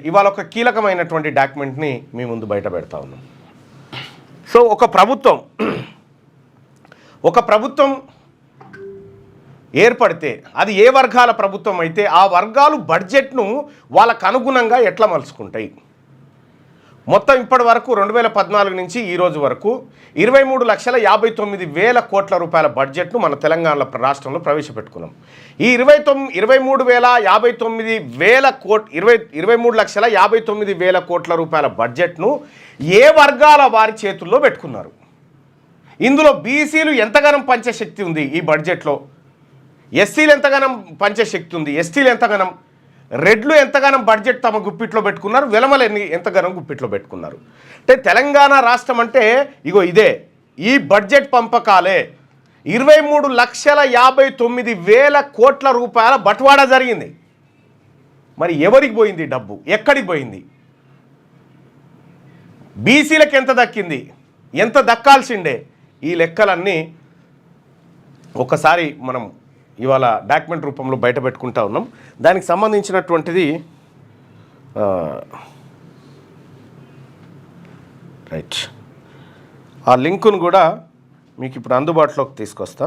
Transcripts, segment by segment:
ఇవాళ ఒక కీలకమైనటువంటి డాక్యుమెంట్ని మీ ముందు బయట పెడతా ఉన్నాం. సో ఒక ప్రభుత్వం ఏర్పడితే అది ఏ వర్గాల ప్రభుత్వం అయితే ఆ వర్గాలు బడ్జెట్ను వాళ్ళకు అనుగుణంగా ఎట్లా మలుచుకుంటాయి. మొత్తం ఇప్పటి వరకు 2014 నుంచి ఈ రోజు వరకు 23,59,000 కోట్ల రూపాయల బడ్జెట్ను మన తెలంగాణ రాష్ట్రంలో ప్రవేశపెట్టుకున్నాం. ఈ 23,59,000 కోట్ల రూపాయల బడ్జెట్ను ఏ వర్గాల వారి చేతుల్లో పెట్టుకున్నారు. ఇందులో బీసీలు ఎంతగానం పంచే శక్తి ఉంది ఈ బడ్జెట్లో, ఎస్సీలు ఎంతగానం పంచే శక్తి ఉంది, ఎస్టీలు ఎంతగానం, రెడ్లు ఎంతగానం బడ్జెట్ తమ గుప్పిట్లో పెట్టుకున్నారు, వెలమలు ఎంతగానం గుప్పిట్లో పెట్టుకున్నారు. అంటే తెలంగాణ రాష్ట్రం అంటే ఇగో ఇదే, ఈ బడ్జెట్ పంపకాలే 23,59,000 కోట్ల రూపాయల బట్వాడా జరిగింది. మరి ఎవరికి పోయింది డబ్బు, ఎక్కడికి పోయింది, బీసీలకు ఎంత దక్కింది, ఎంత దక్కాల్సిండే, ఈ లెక్కలన్నీ ఒకసారి మనం ఇవాళ డాక్యుమెంట్ రూపంలో బయట పెట్టుకుంటా ఉన్నాం. దానికి సంబంధించినటువంటిది రైట్, ఆ లింకును కూడా మీకు ఇప్పుడు అందుబాటులోకి తీసుకొస్తా.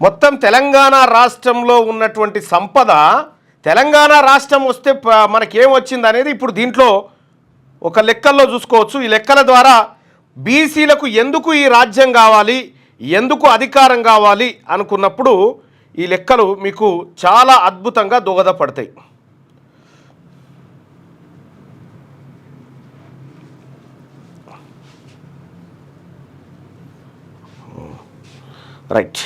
మొత్తం తెలంగాణ రాష్ట్రంలో ఉన్నటువంటి సంపద, తెలంగాణ రాష్ట్రం వస్తే మనకేం వచ్చింది అనేది ఇప్పుడు దీంట్లో ఒక లెక్కల్లో చూసుకోవచ్చు. ఈ లెక్కల ద్వారా బీసీలకు ఎందుకు ఈ రాజ్యం కావాలి, ఎందుకు అధికారం కావాలి అనుకున్నప్పుడు ఈ లెక్కలు మీకు చాలా అద్భుతంగా దోహదపడతాయి. రైట్,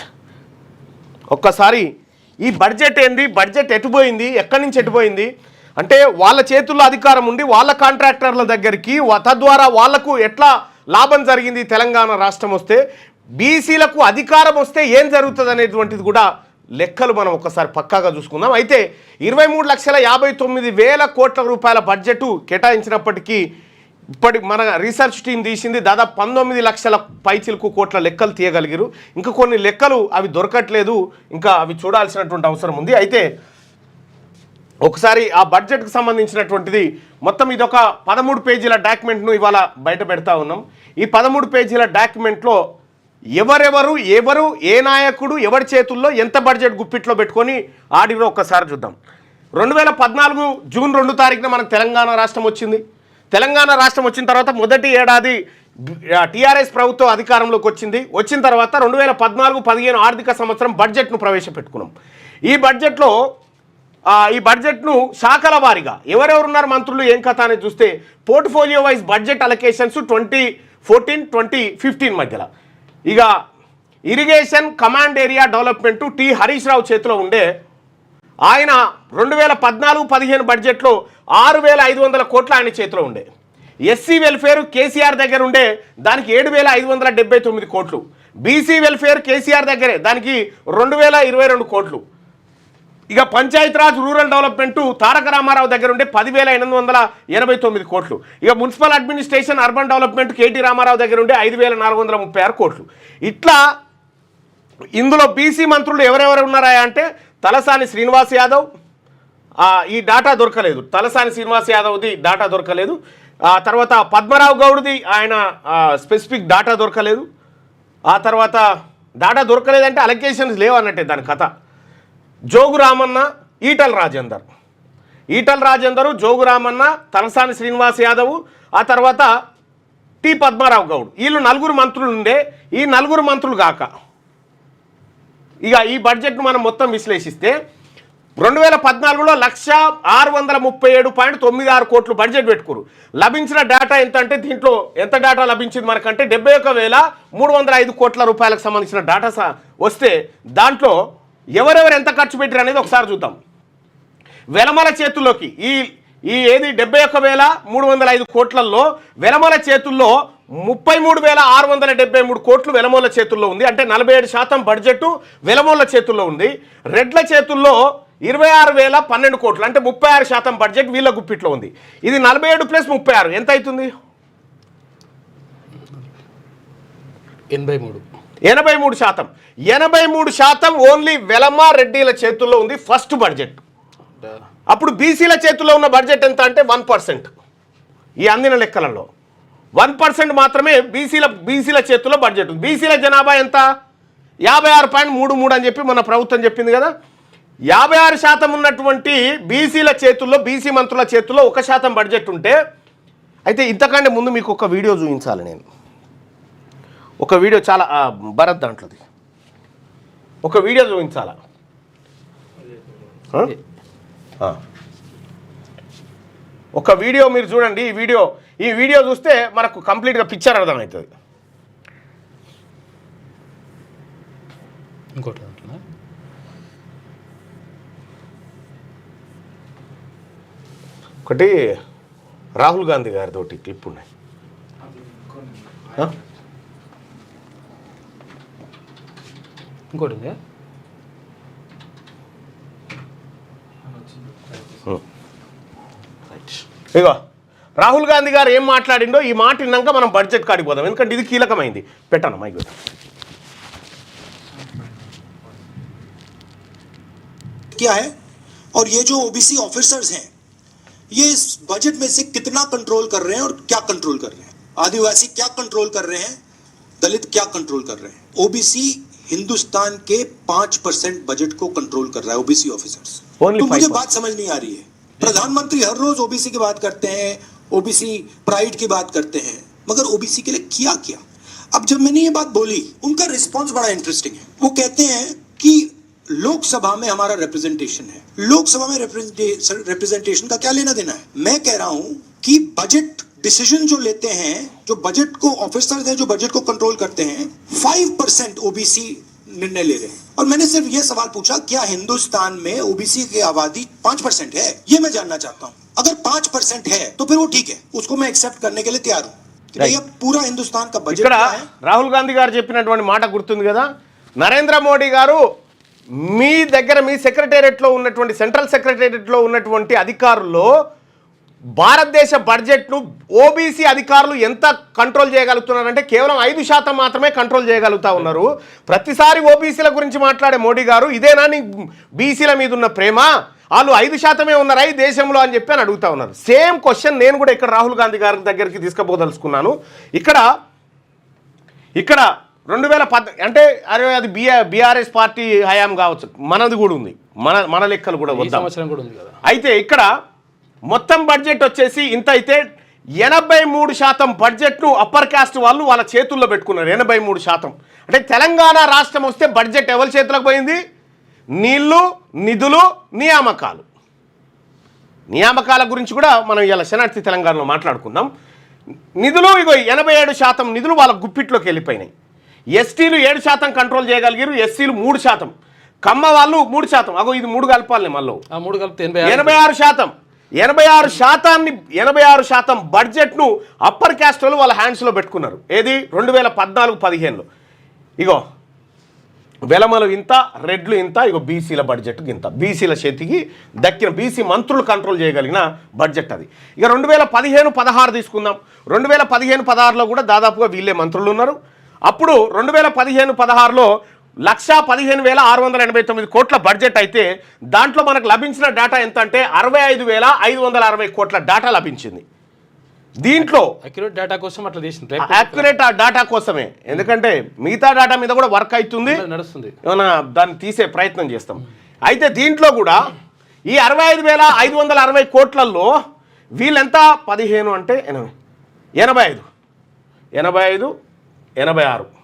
ఒక్కసారి ఈ బడ్జెట్ ఏంది, బడ్జెట్ ఎటుపోయింది, ఎక్కడి నుంచి ఎటుపోయింది అంటే వాళ్ళ చేతుల్లో అధికారం ఉండి వాళ్ళ కాంట్రాక్టర్ల దగ్గరికి తద్వారా వాళ్లకు ఎట్లా లాభం జరిగింది. తెలంగాణ రాష్ట్రం వస్తే బీసీలకు అధికారం వస్తే ఏం జరుగుతుంది అనేటువంటిది కూడా లెక్కలు మనం ఒకసారి పక్కాగా చూసుకుందాం. అయితే 23,59,000 కోట్ల రూపాయల బడ్జెట్ కేటాయించినప్పటికీ ఇప్పటి మన రీసెర్చ్ టీం తీసింది దాదాపు 19 లక్షల పైచిలకు కోట్ల లెక్కలు తీయగలిగారు. ఇంకా కొన్ని లెక్కలు అవి దొరకట్లేదు, ఇంకా అవి చూడాల్సినటువంటి అవసరం ఉంది. అయితే ఒకసారి ఆ బడ్జెట్కి సంబంధించినటువంటిది మొత్తం ఇదొక 13 పేజీల డాక్యుమెంట్ను ఇవాళ బయట పెడతా ఉన్నాం. ఈ 13 పేజీల డాక్యుమెంట్లో ఎవరు ఏ నాయకుడు ఎవరి చేతుల్లో ఎంత బడ్జెట్ గుప్పిట్లో పెట్టుకొని ఆడిరో ఒక్కసారి చూద్దాం. 2014 జూన్ 2 తారీఖున మనకు తెలంగాణ రాష్ట్రం వచ్చింది. తెలంగాణ రాష్ట్రం వచ్చిన తర్వాత మొదటి ఏడాది టీఆర్ఎస్ ప్రభుత్వం అధికారంలోకి వచ్చిన తర్వాత 2014-15 ఆర్థిక సంవత్సరం బడ్జెట్ను ప్రవేశపెట్టుకున్నాం. ఈ బడ్జెట్ను శాఖల వారీగా ఎవరెవరున్నారు మంత్రులు ఏం కథ అనేది చూస్తే పోర్ట్ఫోలియో వైజ్ బడ్జెట్ అలొకేషన్స్ 2014-2015 మధ్యలో ఇక irrigation command area development T Harish Rao చేతిలో ఉండే. ఆయన 2014-15 బడ్జెట్లో 6,500 కోట్లు ఆయన చేతిలో ఉండే. ఎస్సీ వెల్ఫేర్ కేసీఆర్ దగ్గర ఉండే, దానికి 7,579 కోట్లు. బీసీ వెల్ఫేర్ కేసీఆర్ దగ్గరే, దానికి 2,022 కోట్లు. ఇక పంచాయతీరాజ్ రూరల్ డెవలప్మెంట్ తారక రామారావు దగ్గర ఉండే 10,889 కోట్లు. ఇక municipal administration urban development KT Rama Rao దగ్గర ఉండే 5,436 కోట్లు. ఇట్లా ఇందులో బీసీ మంత్రులు ఎవరెవరు ఉన్నారా అంటే తలసాని శ్రీనివాస్ యాదవ్, ఈ డాటా దొరకలేదు, తలసాని శ్రీనివాస్ యాదవ్ది డాటా దొరకలేదు. తర్వాత పద్మరావు గౌడ్ది ఆయన స్పెసిఫిక్ డాటా దొరకలేదు. ఆ తర్వాత డాటా దొరకలేదంటే అలొకేషన్స్ లేవు అన్నట్టే దాని కథ. జోగు రామన్న, ఈటల రాజేందరు, జోగు రామన్న, తలసాని శ్రీనివాస్ యాదవ్, ఆ తర్వాత టి పద్మరావు గౌడ్, వీళ్ళు 4 మంత్రులు ఉండే. ఈ 4 మంత్రులు కాక ఇక ఈ బడ్జెట్ను మనం మొత్తం విశ్లేషిస్తే 2014లో 1,637.96 కోట్లు బడ్జెట్ పెట్టుకోరు. లభించిన డేటా ఎంత అంటే దీంట్లో ఎంత డేటా లభించింది మనకంటే 71,305 కోట్ల రూపాయలకు సంబంధించిన డేటా వస్తే దాంట్లో ఎవరెవరు ఎంత ఖర్చు పెట్టారు అనేది ఒకసారి చూద్దాం. వెలమల చేతుల్లోకి ఈ ఏది 71,305 కోట్లలో వెలమల చేతుల్లో 33,673 కోట్లు వెలమల చేతుల్లో ఉంది. అంటే 47% బడ్జెట్ వెలమల చేతుల్లో ఉంది. రెడ్ల చేతుల్లో 26,012 కోట్లు అంటే 36% బడ్జెట్ వీళ్ళ గుప్పిట్లో ఉంది. ఇది 47 + 36 ఎంత అవుతుంది? 83%. 83% ఓన్లీ వెలమ రెడ్డిల చేతుల్లో ఉంది ఫస్ట్ బడ్జెట్. అప్పుడు బీసీల చేతుల్లో ఉన్న బడ్జెట్ ఎంత అంటే 1%. ఈ అందిన లెక్కలలో 1% మాత్రమే బీసీల చేతుల్లో బడ్జెట్ ఉంది. బీసీల జనాభా ఎంత? 56.33 అని చెప్పి మన ప్రభుత్వం చెప్పింది కదా. 56% ఉన్నటువంటి బీసీల చేతుల్లో, బీసీ మంత్రుల చేతుల్లో 1% బడ్జెట్ ఉంటే, అయితే ఇంతకంటే ముందు మీకు ఒక వీడియో చూపించాలి నేను. ఒక వీడియో చాలా భరత్ దాంట్లోది ఒక వీడియో చూపించాలా? ఒక వీడియో మీరు చూడండి. ఈ వీడియో చూస్తే మనకు కంప్లీట్గా పిక్చర్ అర్థమవుతుంది. ఇంకోటి ఒకటి రాహుల్ గాంధీ గారితోటి క్లిప్ ఉన్నాయి. ఇంకోటి ఉందా? ఇగో రాహుల్ గాంధీ గారు ఏం మాట్లాడిండో ఈ మాట విన్నాక మనం బడ్జెట్ కాడికి పోదాం, ఎందుకంటే ఇది కీలకమైంది. పెట్టాను మైక్. क्या है और ये जो ओबीसी ऑफिसर्स हैं ये इस बजट में से कितना कंट्रोल कर रहे हैं और क्या कंट्रोल कर रहे हैं? आदिवासी क्या कंट्रोल कर रहे हैं? दलित क्या कंट्रोल कर रहे हैं? ओबीसी हिंदुस्तान के 5% बजट को कंट्रोल कर रहा है, ओबीसी ऑफिसर्स। तो मुझे बात समझ नहीं आ रही है। प्रधानमंत्री हर रोज ओबीसी की बात करते हैं, ओबीसी प्राइड की बात करते हैं, मगर ओबीसी के लिए किया क्या? अब जब मैंने ये बात बोली, उनका रिस्पॉन्स बड़ा इंटरेस्टिंग है। वो कहते हैं कि लोकसभा में हमारा रिप्रेजेंटेशन है, लोकसभा में रिप्रेजेंटेशन का क्या लेना देना है? मैं कह रहा हूं कि बजट डिसीजन जो लेते हैं, जो बजट को ऑफिसर्स हैं, जो बजट को कंट्रोल करते हैं, 5% ओबीसी निर्णय ले रहे हैं। और मैंने सिर्फ ये सवाल पूछा, क्या हिंदुस्तान में ओबीसी की आबादी 5% है? ये मैं जानना चाहता हूं। अगर 5% है तो फिर वो ठीक है, उसको मैं एक्सेप्ट करने के लिए तैयार हूं। पूरा हिंदुस्तान का बजट क्या है? రాహుల్ గాంధీ గారు చెప్పినటువంటి మాట గుర్తుంది కదా. నరేంద్ర మోడీ గారు మీ దగ్గర మీ సెక్రటేరియట్లో ఉన్నటువంటి సెంట్రల్ సెక్రటేరియట్లో ఉన్నటువంటి అధికారుల్లో భారతదేశ బడ్జెట్ను ఓబీసీ అధికారులు ఎంత కంట్రోల్ చేయగలుగుతున్నారంటే కేవలం 5% మాత్రమే కంట్రోల్ చేయగలుగుతా ఉన్నారు. ప్రతిసారి ఓబీసీల గురించి మాట్లాడే మోడీ గారు ఇదేనా నీ బీసీల మీద ఉన్న ప్రేమ? వాళ్ళు 5% ఉన్నారా ఈ దేశంలో అని చెప్పి అని అడుగుతా ఉన్నారు. సేమ్ క్వశ్చన్ నేను కూడా ఇక్కడ రాహుల్ గాంధీ గారి దగ్గరికి తీసుకుపోదలుచుకున్నాను. ఇక్కడ 2010 అంటే అరే అది బీఆర్ఎస్ పార్టీ హయాం కావచ్చు, మనది కూడా ఉంది, మన లెక్కలు కూడా వద్దాం. అయితే ఇక్కడ మొత్తం బడ్జెట్ వచ్చేసి ఇంత అయితే 83% బడ్జెట్ను అప్పర్ కాస్ట్ వాళ్ళు వాళ్ళ చేతుల్లో పెట్టుకున్నారు. 83%. అంటే తెలంగాణ రాష్ట్రం వస్తే బడ్జెట్ ఎవరి చేతులకు పోయింది? నీళ్లు, నిధులు, నియామకాల గురించి కూడా మనం ఇలా శనార్థి తెలంగాణలో మాట్లాడుకుందాం. నిధులు ఇగో 87% నిధులు వాళ్ళ గుప్పిట్లోకి వెళ్ళిపోయినాయి. ఎస్టీలు 7% కంట్రోల్ చేయగలిగారు, ఎస్సీలు 3%, కమ్మ వాళ్ళు 3%. అగో ఇది 3 కలపాలి మళ్ళీ 86% బడ్జెట్ను అప్పర్ క్యాస్ట్ వాళ్ళు వాళ్ళ హ్యాండ్స్లో పెట్టుకున్నారు. ఏది 2014-15లో. ఇగో వెలమలు ఇంత, రెడ్లు ఇంత, ఇగో బీసీల బడ్జెట్ ఇంత. బీసీల చేతికి దక్కిన బీసీ మంత్రులు కంట్రోల్ చేయగలిగిన బడ్జెట్ అది. ఇక 2015-16 తీసుకుందాం. 2015-16లో కూడా దాదాపుగా వీళ్ళే మంత్రులు ఉన్నారు. అప్పుడు 2015-16లో 1,15,689 కోట్ల బడ్జెట్ అయితే దాంట్లో మనకు లభించిన డేటా ఎంత అంటే 65,560 కోట్ల డేటా లభించింది. దీంట్లో అక్యురేట్ డేటా కోసం అట్లా చేసింది, అక్యురేట్ డేటా కోసమే. ఎందుకంటే మిగతా డేటా మీద కూడా వర్క్ అవుతుంది, నడుస్తుంది, ఏమైనా దాన్ని తీసే ప్రయత్నం చేస్తాం. అయితే దీంట్లో కూడా ఈ 65,560 కోట్లలో వీళ్ళెంత 15 అంటే 85, 86,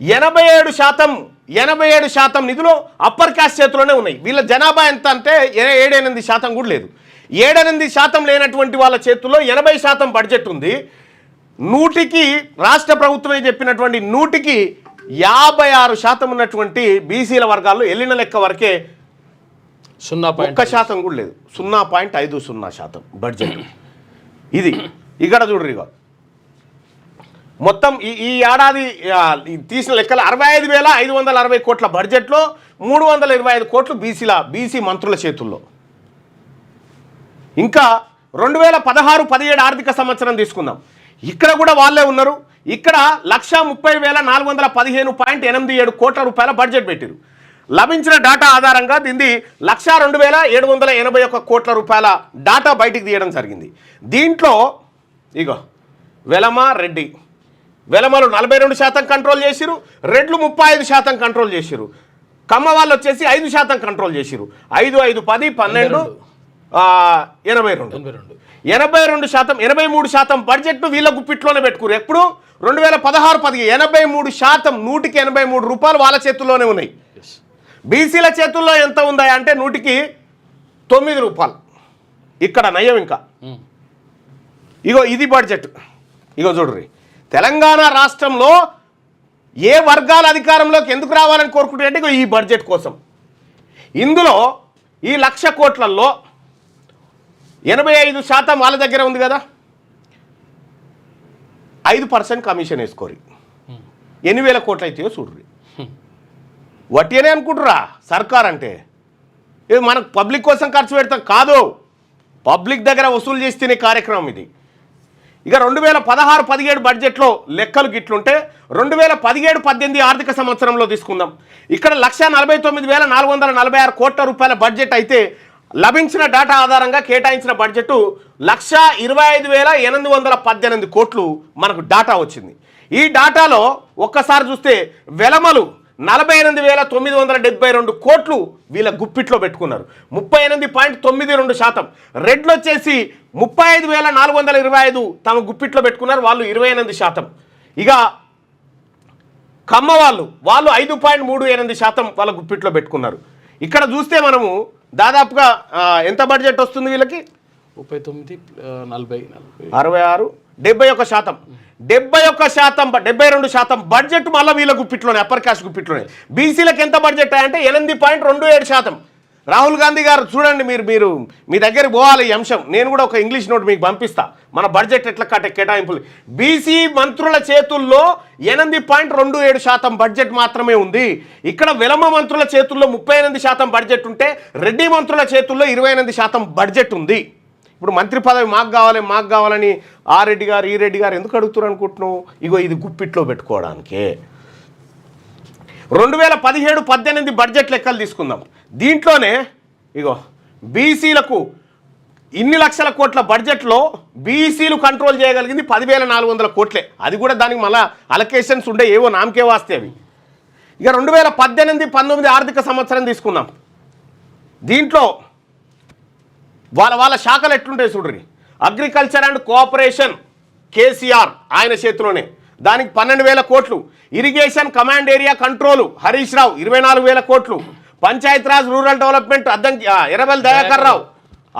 87% నిధులు అప్పర్ కాస్ట్ చేతిలోనే ఉన్నాయి. వీళ్ళ జనాభా ఎంత అంటే 7-8% కూడా లేదు. 7-8% లేనటువంటి వాళ్ళ చేతుల్లో 80% బడ్జెట్ ఉంది. 100కి రాష్ట్ర ప్రభుత్వమే చెప్పినటువంటి 100కి 56% ఉన్నటువంటి బీసీల వర్గాల్లో వెళ్ళిన లెక్క వరకే 0.5% కూడా లేదు. 0.50% బడ్జెట్. ఇది ఇక్కడ చూడరు. ఇక మొత్తం ఈ ఏడాది తీసిన లెక్కలు 65,560 కోట్ల బడ్జెట్లో 325 కోట్లు బీసీ మంత్రుల చేతుల్లో. ఇంకా 2016-17 ఆర్థిక సంవత్సరం తీసుకుందాం. ఇక్కడ కూడా వాళ్ళే ఉన్నారు. ఇక్కడ 130,415.87 కోట్ల రూపాయల బడ్జెట్ పెట్టారు. లభించిన డాటా ఆధారంగా దీన్ని 102,781 కోట్ల రూపాయల డాటా బయటికి తీయడం జరిగింది. దీంట్లో ఇగో రెడ్డి వెలమలు 42% కంట్రోల్ చేసిరు, రెడ్లు 35% కంట్రోల్ చేసిరు, కమ్మ వాళ్ళు వచ్చేసి 5% కంట్రోల్ చేసిరు. 5, 5, 10, 12, 82%. 83% బడ్జెట్ను వీళ్ళ గుప్పిట్లోనే పెట్టుకురు. ఎప్పుడు 2016-17 83%, 100-83 రూపాయలు వాళ్ళ చేతుల్లోనే ఉన్నాయి. బీసీల చేతుల్లో ఎంత ఉందా అంటే 100-9 రూపాయలు. ఇక్కడ నయం. ఇంకా ఇగో ఇది బడ్జెట్. ఇగో చూడ్రి, తెలంగాణ రాష్ట్రంలో ఏ వర్గాల అధికారంలోకి ఎందుకు రావాలని కోరుకుంటే ఇగో ఈ బడ్జెట్ కోసం. ఇందులో ఈ 1,00,000 కోట్లలో 85% వాళ్ళ దగ్గర ఉంది కదా, 5% కమిషన్ వేసుకోరు. 8,000 కోట్లు అయితే చూడ్రి. వట్టినే అనుకుంటురా సర్కార్ అంటే? ఇది మనకు పబ్లిక్ కోసం ఖర్చు పెడతాం కాదు, పబ్లిక్ దగ్గర వసూలు చేస్తేనే కార్యక్రమం ఇది. ఇక 2016-17 బడ్జెట్లో లెక్కలు గిట్లుంటే 2017-18 ఆర్థిక సంవత్సరంలో తీసుకుందాం. ఇక్కడ 1,49,446 కోట్ల రూపాయల బడ్జెట్ అయితే లభించిన డాటా ఆధారంగా కేటాయించిన బడ్జెట్ 1,25,818 కోట్లు మనకు డాటా వచ్చింది. ఈ డాటాలో ఒక్కసారి చూస్తే వెలమలు 48,972 కోట్లు వీళ్ళ గుప్పిట్లో పెట్టుకున్నారు, 38.92%. రెడ్లు వచ్చేసి 35,425 తమ గుప్పిట్లో పెట్టుకున్నారు, వాళ్ళు 28%. ఇక కమ్మ వాళ్ళు 5.38% వాళ్ళ గుప్పిట్లో పెట్టుకున్నారు. ఇక్కడ చూస్తే మనము దాదాపుగా ఎంత బడ్జెట్ వస్తుంది వీళ్ళకి? 39, 40, 66, 71%. 72% బడ్జెట్ మళ్ళీ వీళ్ళ గుప్పిట్లోనే, అప్పర్ క్యాస్ట్ గుప్పిట్లోనే. బీసీలకు ఎంత బడ్జెట్ అంటే 8.27%. రాహుల్ గాంధీ గారు చూడండి, మీరు మీ దగ్గరికి పోవాలి ఈ అంశం. నేను కూడా ఒక ఇంగ్లీష్ నోట్ మీకు పంపిస్తా, మన బడ్జెట్ ఎట్లా కేటాయింపులు. బీసీ మంత్రుల చేతుల్లో 8.27% బడ్జెట్ మాత్రమే ఉంది. ఇక్కడ వెలమ మంత్రుల చేతుల్లో 38% బడ్జెట్ ఉంటే రెడ్డి మంత్రుల చేతుల్లో 28% బడ్జెట్ ఉంది. ఇప్పుడు మంత్రి పదవి మాకు కావాలని ఆ రెడ్డి గారు ఈ రెడ్డి గారు ఎందుకు అడుగుతున్నారు అనుకుంటున్నావు? ఇగో ఇది గుప్పిట్లో పెట్టుకోవడానికే. 2017-18 బడ్జెట్ లెక్కలు తీసుకుందాం. దీంట్లోనే ఇగో బీసీలకు ఇన్ని లక్షల కోట్ల బడ్జెట్లో బీసీలు కంట్రోల్ చేయగలిగింది 10,400 కోట్లే. అది కూడా దానికి మళ్ళీ అలొకేషన్స్ ఉండే, ఏవో నామకే వాస్తే అవి. ఇక 2018-19 ఆర్థిక సంవత్సరం తీసుకుందాం. దీంట్లో వాళ్ళ శాఖలు ఎట్లుంటాయి చూడ్రి. అగ్రికల్చర్ అండ్ కోఆపరేషన్ కేసీఆర్ ఆయన చేతిలోనే, దానికి 12,000 కోట్లు. Irrigation command area control Harish Rao 24,000 కోట్లు. పంచాయతీరాజ్ రూరల్ డెవలప్మెంట్ ఎర్రబెల్లి దయాకర్ రావు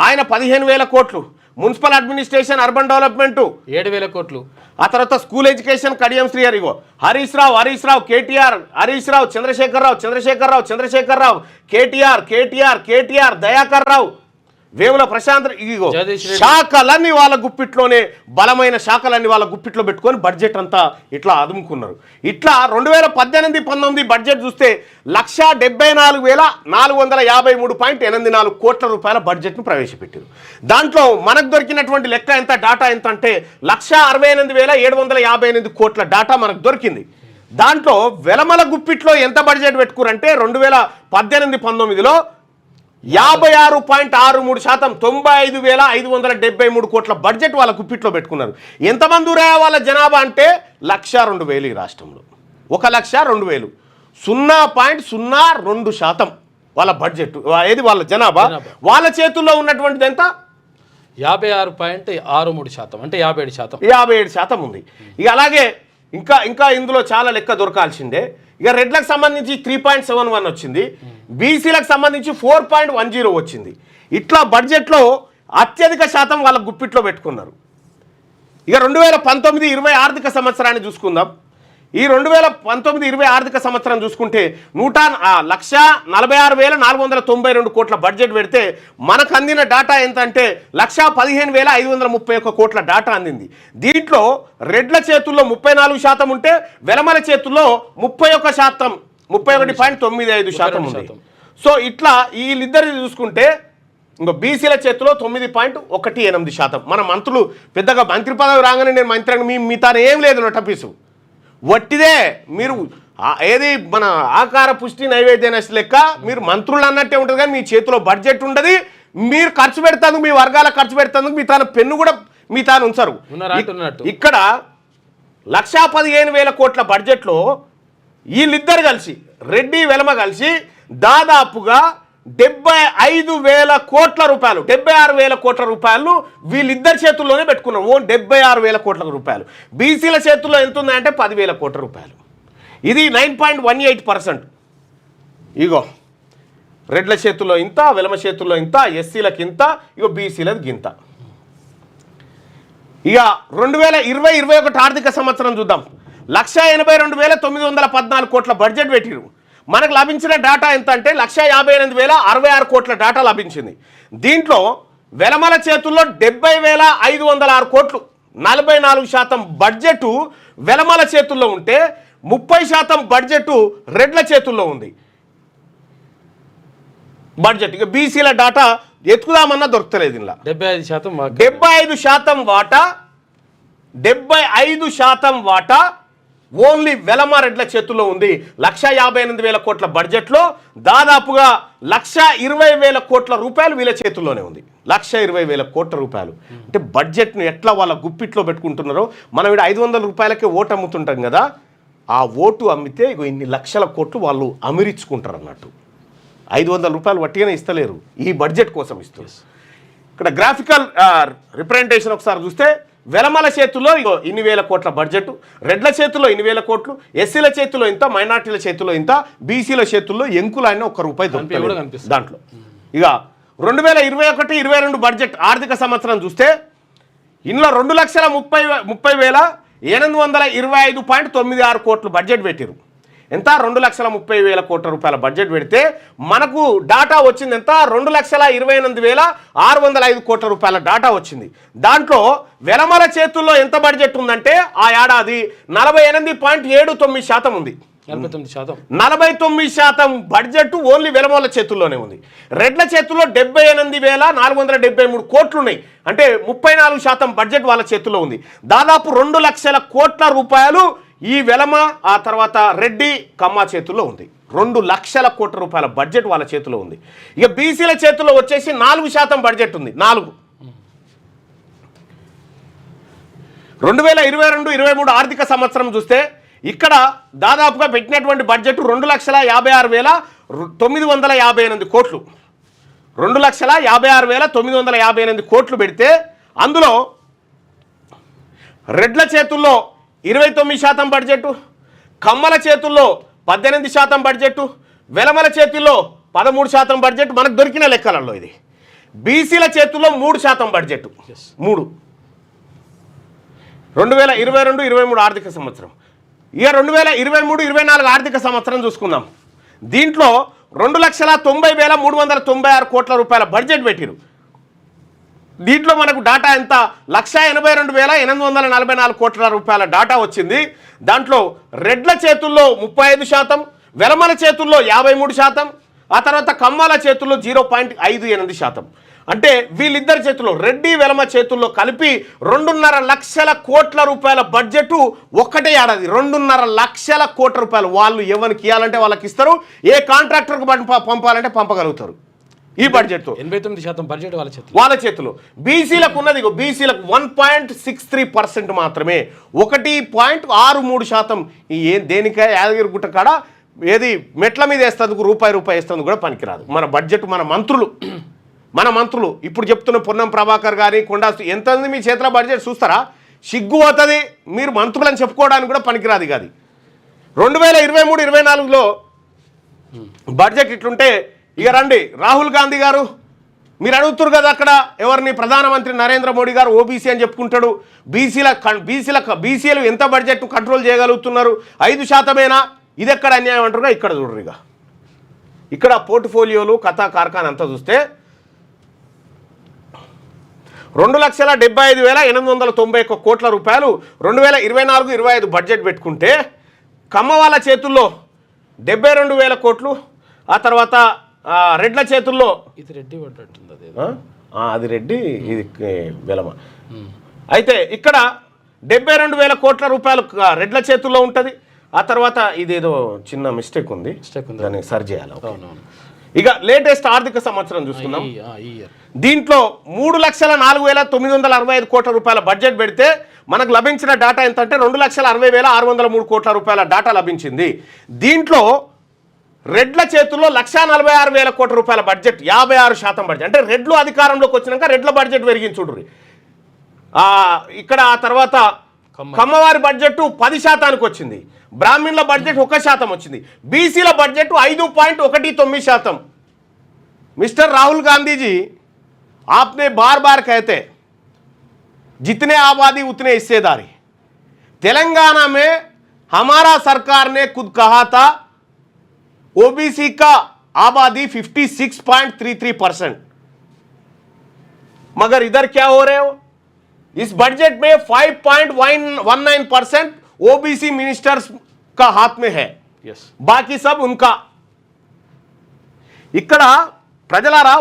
ఆయన 15,000 కోట్లు. మున్సిపల్ అడ్మినిస్ట్రేషన్ అర్బన్ డెవలప్మెంట్ 7,000 కోట్లు. ఆ తర్వాత స్కూల్ ఎడ్యుకేషన్ కడియం శ్రీహరి హరీష్ రావు కేటీఆర్, హరీష్ రావు, చంద్రశేఖర్ రావు, కేటీఆర్ దయాకర్ రావు, వేముల ప్రశాంత్. ఇగో శాఖలన్నీ వాళ్ళ గుప్పిట్లోనే, బలమైన శాఖలన్నీ వాళ్ళ గుప్పిట్లో పెట్టుకొని బడ్జెట్ అంతా ఇట్లా అదుముకున్నారు. ఇట్లా 2018-19 బడ్జెట్ చూస్తే 174,453.84 కోట్ల రూపాయల బడ్జెట్ను ప్రవేశపెట్టారు. దాంట్లో మనకు దొరికినటువంటి లెక్క ఎంత, డాటా ఎంత అంటే 168,758 కోట్ల డాటా మనకు దొరికింది. దాంట్లో వెలమల గుప్పిట్లో ఎంత బడ్జెట్ పెట్టుకురంటే 2018-19లో 56.63%, 95,573 కోట్ల బడ్జెట్ వాళ్ళ గుప్పిట్లో పెట్టుకున్నారు. ఎంతమంది ఊరా వాళ్ళ జనాభా అంటే 1,02,000 ఈ రాష్ట్రంలో. 1,02,000, 0.02% వాళ్ళ బడ్జెట్. ఏది వాళ్ళ జనాభా. వాళ్ళ చేతుల్లో ఉన్నటువంటిది ఎంత? 56.63%, అంటే 57%. 57% ఉంది. ఇక అలాగే ఇంకా ఇందులో చాలా లెక్క దొరకాల్సిందే. ఇక రెడ్లకు సంబంధించి 3.71 వచ్చింది, బీసీలకు సంబంధించి 4.10 వచ్చింది. ఇట్లా బడ్జెట్లో అత్యధిక శాతం వాళ్ళ గుప్పిట్లో పెట్టుకున్నారు. ఇక 2019-20 ఆర్థిక సంవత్సరాన్ని చూసుకుందాం. ఈ 2019-20 ఆర్థిక సంవత్సరం చూసుకుంటే 1,46,492 కోట్ల బడ్జెట్ పెడితే మనకు అందిన డేటా ఎంత అంటే 1,15,531 కోట్ల డేటా అందింది. దీంట్లో రెడ్ల చేతుల్లో 34% ఉంటే వెలమల చేతుల్లో 31%, 31.95% ఉంది. సో ఇట్లా వీళ్ళిద్దరిని చూసుకుంటే ఇంకో బీసీల చేతిలో 9.18%. మన మంత్రులు పెద్దగా మంత్రి పదవి రాగానే నేను మంత్రి మీ తాను ఏం లేదు నొట్టపీసు వట్టిదే. మీరు ఏది మన ఆకార పుష్టి నైవేద్య నష్ట లెక్క మీరు మంత్రులు అన్నట్టే ఉంటుంది కానీ మీ చేతిలో బడ్జెట్ ఉండదు. మీరు ఖర్చు పెడతాను, మీ వర్గాల ఖర్చు పెడతాను, మీ తాను పెన్ను కూడా మీ తాను ఉంచరు. ఇక్కడ 1,15,000 కోట్ల బడ్జెట్లో వీళ్ళిద్దరు కలిసి రెడ్డి వెలమ కలిసి దాదాపుగా 75,000 కోట్ల రూపాయలు, 76,000 కోట్ల రూపాయలు వీళ్ళిద్దరి చేతుల్లోనే పెట్టుకున్నాం. 76,000 కోట్ల రూపాయలు. బీసీల చేతుల్లో ఎంత ఉందంటే 10,000 కోట్ల రూపాయలు. ఇది 9.18%. ఇగో రెడ్ల చేతుల్లో ఇంత, వెలమ చేతుల్లో ఇంత, ఎస్సీలకు ఇంత, ఇగో బీసీలకు గింత. ఇక 2020-21 ఆర్థిక సంవత్సరం చూద్దాం. 1,82,914 కోట్ల బడ్జెట్ పెట్టిరు. మనకు లభించిన డేటా ఎంత అంటే 1,58,066 కోట్ల డేటా లభించింది. దీంట్లో వెలమల చేతుల్లో 70,506 కోట్లు, 44% బడ్జెట్ వెలమల చేతుల్లో ఉంటే 30% బడ్జెట్ రెడ్ల చేతుల్లో ఉంది. బడ్జెట్ ఇక బీసీల డేటా ఎత్తుకుదామన్నా దొరకలేదు. ఇలా 75% వాటా, 75% వాటా ఓన్లీ వెలమ రెడ్ల చేతుల్లో ఉంది. 1,58,000 కోట్ల బడ్జెట్లో దాదాపుగా 1,20,000 కోట్ల రూపాయలు వీళ్ళ చేతుల్లోనే ఉంది. 1,20,000 కోట్ల రూపాయలు అంటే బడ్జెట్ను ఎట్లా వాళ్ళ గుప్పిట్లో పెట్టుకుంటున్నారో. మనం ఇక్కడ 500 రూపాయలకే ఓటు అమ్ముతుంటాం కదా, ఆ ఓటు అమ్మితే ఇగో ఇన్ని లక్షల కోట్లు వాళ్ళు అమిరించుకుంటారు అన్నట్టు. 500 రూపాయలు వట్టిగానే ఇస్తలేరు, ఈ బడ్జెట్ కోసం ఇస్తారు. ఇక్కడ గ్రాఫికల్ రిప్రజెంటేషన్ ఒకసారి చూస్తే వెలమల చేతుల్లో ఇగో ఇన్ని వేల కోట్ల బడ్జెట్, రెడ్ల చేతుల్లో ఇన్ని వేల కోట్లు, ఎస్సీల చేతుల్లో ఇంత, మైనార్టీల చేతుల్లో ఇంత, బీసీల చేతుల్లో ఎంకులు అయినా ఒక్క రూపాయి దాంట్లో. ఇక 2021-22 బడ్జెట్ ఆర్థిక సంవత్సరం చూస్తే ఇందులో 2,30,825.96 కోట్లు బడ్జెట్ పెట్టారు. ఎంత? 2,30,000 కోట్ల రూపాయల బడ్జెట్ పెడితే మనకు డాటా వచ్చింది ఎంత? 2,28,605 కోట్ల రూపాయల డాటా వచ్చింది. దాంట్లో వెలమల చేతుల్లో ఎంత బడ్జెట్ ఉందంటే ఆ ఏడాది 48.79% ఉంది. 49% బడ్జెట్ ఓన్లీ వెలమల చేతుల్లోనే ఉంది. రెడ్ల చేతుల్లో 78,473 కోట్లు ఉన్నాయి. అంటే 34% బడ్జెట్ వాళ్ళ చేతుల్లో ఉంది. దాదాపు 2 లక్షల కోట్ల రూపాయలు ఈ వెలమ, ఆ తర్వాత రెడ్డి, కమ్మ చేతుల్లో ఉంది. 2 లక్షల కోట్ల రూపాయల బడ్జెట్ వాళ్ళ చేతిలో ఉంది. ఇక బీసీల చేతుల్లో వచ్చేసి 4% బడ్జెట్ ఉంది. 2022-23 ఆర్థిక సంవత్సరం చూస్తే ఇక్కడ దాదాపుగా పెట్టినటువంటి బడ్జెట్ 2,56,958 కోట్లు. 2,56,958 కోట్లు పెడితే అందులో రెడ్ల చేతుల్లో 29% బడ్జెట్, కమ్మల చేతుల్లో 18% బడ్జెట్, వెలమల చేతుల్లో 13% బడ్జెట్ మనకు దొరికిన లెక్కలలో. ఇది బీసీల చేతుల్లో 3% బడ్జెట్. 2022-23 ఆర్థిక సంవత్సరం. ఇక 2023-24 ఆర్థిక సంవత్సరం చూసుకుందాం. దీంట్లో 2,90,396 కోట్ల రూపాయల బడ్జెట్ పెట్టిరు. దీంట్లో మనకు డాటా ఎంత? 1,82,844 కోట్ల రూపాయల డాటా వచ్చింది. దాంట్లో రెడ్ల చేతుల్లో 35%, వెలమల చేతుల్లో 53%, ఆ తర్వాత కమ్మాల చేతుల్లో 0.58%. అంటే వీళ్ళిద్దరి చేతుల్లో రెడ్డి వెలమ చేతుల్లో కలిపి 2.5 లక్షల కోట్ల రూపాయల బడ్జెట్ ఒక్కటే ఏడాది. 2.5 లక్షల కోట్ల రూపాయలు వాళ్ళు ఎవరికి ఇవ్వాలంటే వాళ్ళకి ఇస్తారు, ఏ కాంట్రాక్టర్కి పంపాలంటే పంపగలుగుతారు. ఈ బడ్జెట్తో 89% బడ్జెట్ వాళ్ళ చేతిలో. బీసీలకు ఉన్నది బీసీలకు 1.63% మాత్రమే, 1.63%. ఈ దేనికే యాదగిరిగుట్ట కాడ ఏది మెట్ల మీద వేస్తేందుకు రూపాయి వేస్తేందుకు కూడా పనికిరాదు. మన బడ్జెట్ మన మంత్రులు ఇప్పుడు చెప్తున్న పొన్నం ప్రభాకర్ గారి కొండా ఎంత ఉంది మీ చేతిలో బడ్జెట్ చూస్తారా? సిగ్గు అవుతుంది. మీరు మంత్రులని చెప్పుకోవడానికి కూడా పనికిరాదు. కాదు 2023-24లో బడ్జెట్ ఇట్లుంటే ఇక రండి రాహుల్ గాంధీ గారు మీరు అడుగుతారు కదా అక్కడ ఎవరిని ప్రధానమంత్రి నరేంద్ర మోడీ గారు ఓబీసీ అని చెప్పుకుంటాడు. బీసీలు ఎంత బడ్జెట్ కంట్రోల్ చేయగలుగుతున్నారు? 5%. ఇది ఎక్కడ అన్యాయం అంటారుగా ఇక్కడ చూడరు. ఇక్కడ పోర్ట్ఫోలియోలు కథా కార్ఖాన్ అంతా చూస్తే 2,75,891 కోట్ల రూపాయలు 2024-25 బడ్జెట్ పెట్టుకుంటే కమ్మ వాళ్ళ చేతుల్లో 72,000 కోట్లు, ఆ తర్వాత రెడ్ల చేతుల్లో ఇది రెడ్డి పడ్డట్టుంది అది. అది రెడ్డి, ఇది వెలమ. అయితే ఇక్కడ 72,000 కోట్ల రూపాయలు రెడ్ల చేతుల్లో ఉంటుంది. ఆ తర్వాత ఇదేదో చిన్న మిస్టేక్ ఉంది, దాన్ని సరి చేయాలి. ఇక లేటెస్ట్ ఆర్థిక సంవత్సరం చూసుకుందాం. దీంట్లో 3,04,965 కోట్ల రూపాయల బడ్జెట్ పెడితే మనకు లభించిన డేటా ఎంత అంటే 2,60,603 కోట్ల రూపాయల డేటా లభించింది. దీంట్లో రెడ్ల చేతుల్లో 1,46,000 కోట్ల రూపాయల బడ్జెట్, 56% బడ్జెట్. అంటే రెడ్లు అధికారంలోకి వచ్చినాక రెడ్ల బడ్జెట్ పెరిగింది చూడ్రి. ఇక్కడ ఆ తర్వాత కమ్మవారి బడ్జెట్ 10% వచ్చింది, బ్రాహ్మణుల బడ్జెట్ 1% వచ్చింది, బీసీల బడ్జెట్ 5.19%. मिस्टर राहुल गांधी जी, आपने बार बार कहते जितने आबादी उतने हिस्सेदारी. तेलंगाना में हमारा सरकार ने खुद कहा था ओबीसी का आबादी 56.33%, मगर इधर क्या हो रहे हो? इस बजट में 5.19% ओबीसी मिनिस्टर्स का हाथ में है, बाकी सब उनका. ఇక్కడ ప్రజలారా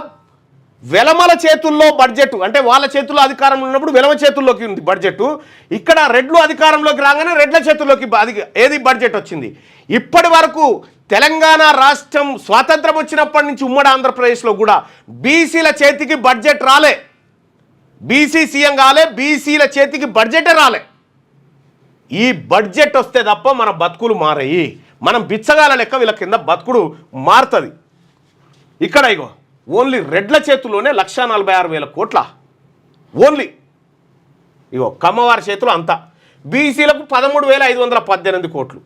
వెలమల చేతుల్లో బడ్జెట్ అంటే వాళ్ళ చేతుల్లో అధికారం ఉన్నప్పుడు వెలమ చేతుల్లోకి ఉంది బడ్జెట్. ఇక్కడ రెడ్లు అధికారంలోకి రాగానే రెడ్ల చేతుల్లోకి ఏది బడ్జెట్ వచ్చింది. ఇప్పటి వరకు తెలంగాణ రాష్ట్రం స్వాతంత్రం వచ్చినప్పటి నుంచి ఉమ్మడి ఆంధ్రప్రదేశ్లో కూడా బీసీల చేతికి బడ్జెట్ రాలే. బీసీ సీఎం కాలే, బీసీల చేతికి బడ్జెటే రాలే. ఈ బడ్జెట్ వస్తే తప్ప మన బతుకులు మారాయి. మనం బిచ్చగాల లెక్క వీళ్ళ కింద బతుకుడు మారుతుంది. ఇక్కడ ఇగో ఓన్లీ రెడ్ల చేతుల్లోనే 1,46,000 కోట్ల, ఓన్లీ ఇగో కమ్మవారి చేతులు అంతా. బీసీలకు 13,518 కోట్లు.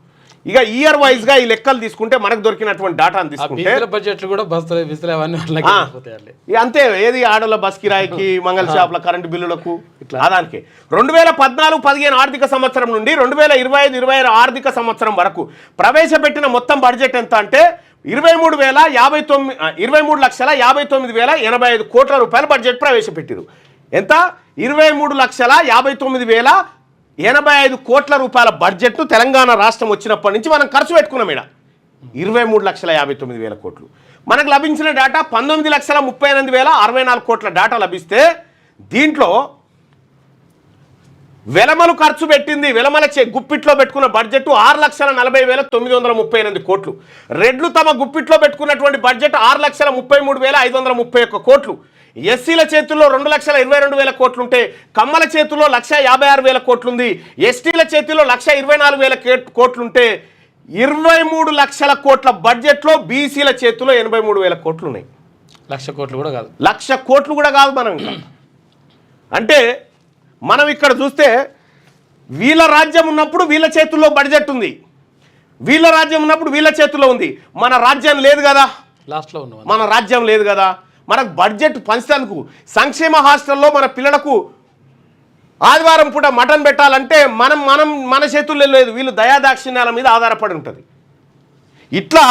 ఇక ఇయర్ వైజ్ గా ఈ లెక్కలు తీసుకుంటే మనకు దొరికినటువంటి డేటాను తీసుకుంటే బడ్జెట్లు కూడా అంతే. ఏది ఆడల బస్ కిరాయికి, మంగళ షాపుల కరెంటు బిల్లులకు, దానికి 2014-15 ఆర్థిక సంవత్సరం నుండి 2025-26 ఆర్థిక సంవత్సరం వరకు ప్రవేశపెట్టిన మొత్తం బడ్జెట్ ఎంత అంటే 23,59,085 కోట్ల రూపాయల బడ్జెట్ ప్రవేశపెట్టారు. ఎంత? 23,59,085 కోట్ల రూపాయల బడ్జెట్ను తెలంగాణ రాష్ట్రం వచ్చినప్పటి నుంచి మనం ఖర్చు పెట్టుకున్నాం. ఇక్కడ 23,59,000 కోట్లు. మనకు లభించిన డేటా 19,38,064 కోట్ల డేటా లభిస్తే దీంట్లో వెలమలు ఖర్చు పెట్టింది, వెలమల గుప్పిట్లో పెట్టుకున్న బడ్జెట్ 6,40,938 కోట్లు. రెడ్లు తమ గుప్పిట్లో పెట్టుకున్నటువంటి బడ్జెట్ 6,33,531 కోట్లు. ఎస్సీల చేతుల్లో 2,22,000 కోట్లుంటే కమ్మల చేతుల్లో 1,56,000 కోట్లుంది. ఎస్టీల చేతుల్లో 1,24,000 కోట్లుంటే 23 లక్షల కోట్ల బడ్జెట్లో బీసీల చేతుల్లో 83,000 కోట్లు ఉన్నాయి. 1,00,000 కోట్లు కూడా కాదు, 1,00,000 కోట్లు కూడా కాదు. మనం అంటే మనం ఇక్కడ చూస్తే వీళ్ళ రాజ్యం ఉన్నప్పుడు వీళ్ళ చేతుల్లో బడ్జెట్ ఉంది, వీళ్ళ రాజ్యం ఉన్నప్పుడు వీళ్ళ చేతుల్లో ఉంది. మన రాజ్యం లేదు కదా, లాస్ట్లో ఉన్నాం. మన రాజ్యం లేదు కదా, మనకు బడ్జెట్ పంచడానికి సంక్షేమ హాస్టల్లో మన పిల్లలకు ఆదివారం పూట మటన్ పెట్టాలంటే మన చేతుల్లో లేదు, వీళ్ళు దయాదాక్షిణ్యాల మీద ఆధారపడి ఉంటుంది. ఇట్లా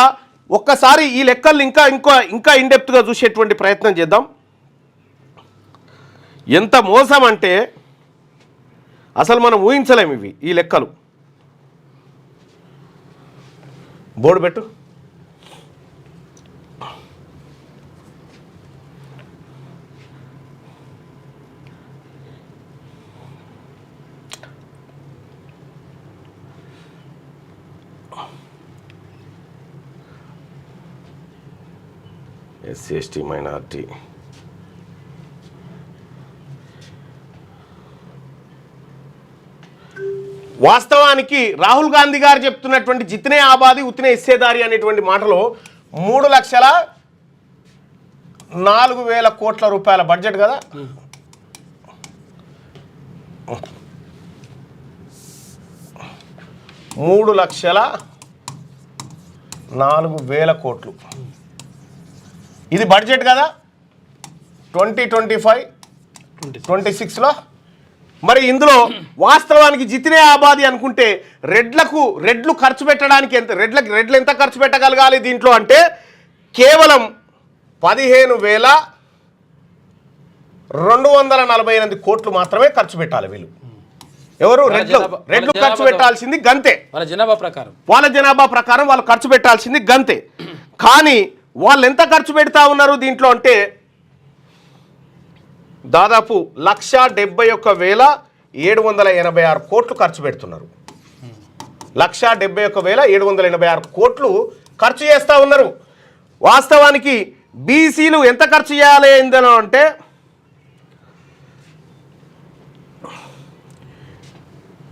ఒక్కసారి ఈ లెక్కలు ఇంకా ఇన్డెప్త్గా చూసేటువంటి ప్రయత్నం చేద్దాం. ఎంత మోసం అంటే అసలు మనం ఊహించలేము ఇవి, ఈ లెక్కలు. బోర్డు పెట్టు. ఎస్సీ ఎస్టీ మైనారిటీ వాస్తవానికి రాహుల్ గాంధీ గారు చెప్తున్నటువంటి జితనే ఆబాది ఉతనే హిస్సేదారి అనేటువంటి మాటలో 3,04,000 కోట్ల రూపాయల బడ్జెట్ కదా. 3,04,000 కోట్లు ఇది బడ్జెట్ కదా. 2025 26లో మరి ఇందులో వాస్తవానికి జితినే ఆబాది అనుకుంటే రెడ్లు ఖర్చు పెట్టడానికి రెడ్లు ఎంత ఖర్చు పెట్టగలగాలి దీంట్లో అంటే కేవలం 15,248 కోట్లు మాత్రమే ఖర్చు పెట్టాలి వీళ్ళు. ఎవరు రెడ్లు ఖర్చు పెట్టాల్సింది గంతే. వాళ్ళ జనాభా ప్రకారం వాళ్ళు ఖర్చు పెట్టాల్సింది గంతే. కానీ వాళ్ళు ఎంత ఖర్చు పెడతా ఉన్నారు దీంట్లో అంటే దాదాపు 171,786 కోట్లు ఖర్చు పెడుతున్నారు. 171,786 కోట్లు ఖర్చు చేస్తూ ఉన్నారు. వాస్తవానికి బీసీలు ఎంత ఖర్చు చేయాలి ఏందనో అంటే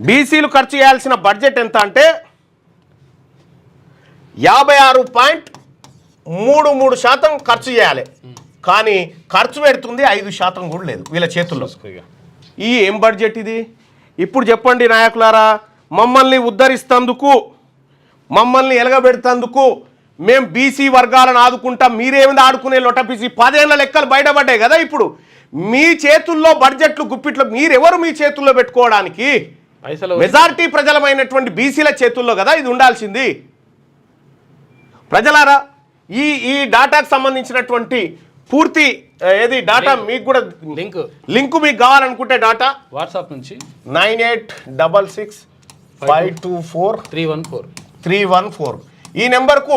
బీసీలు ఖర్చు చేయాల్సిన బడ్జెట్ ఎంత అంటే 56.33% ఖర్చు చేయాలి. కానీ ఖర్చు పెడుతుంది 5% కూడా లేదు వీళ్ళ చేతుల్లో. ఈ ఏం బడ్జెట్ ఇది? ఇప్పుడు చెప్పండి నాయకులారా, మమ్మల్ని ఉద్ధరిస్తందుకు, మమ్మల్ని ఎలగబెడుతందుకు మేము బీసీ వర్గాలను ఆదుకుంటాం, మీరేమిది ఆడుకునే లొటపీసీ 10 ఏళ్ల లెక్కలు బయటపడ్డాయి కదా. ఇప్పుడు మీ చేతుల్లో బడ్జెట్లు గుప్పిట్లో మీరెవరు మీ చేతుల్లో పెట్టుకోవడానికి? మెజారిటీ ప్రజలమైనటువంటి బీసీల చేతుల్లో కదా ఇది ఉండాల్సింది. ప్రజలారా, ఈ డాటాకు సంబంధించినటువంటి పూర్తి డాటా మీకు కూడా లింక్ మీకు కావాలనుకుంటే డాటా వాట్సాప్ నుంచి 9866524314 ఈ నెంబర్కు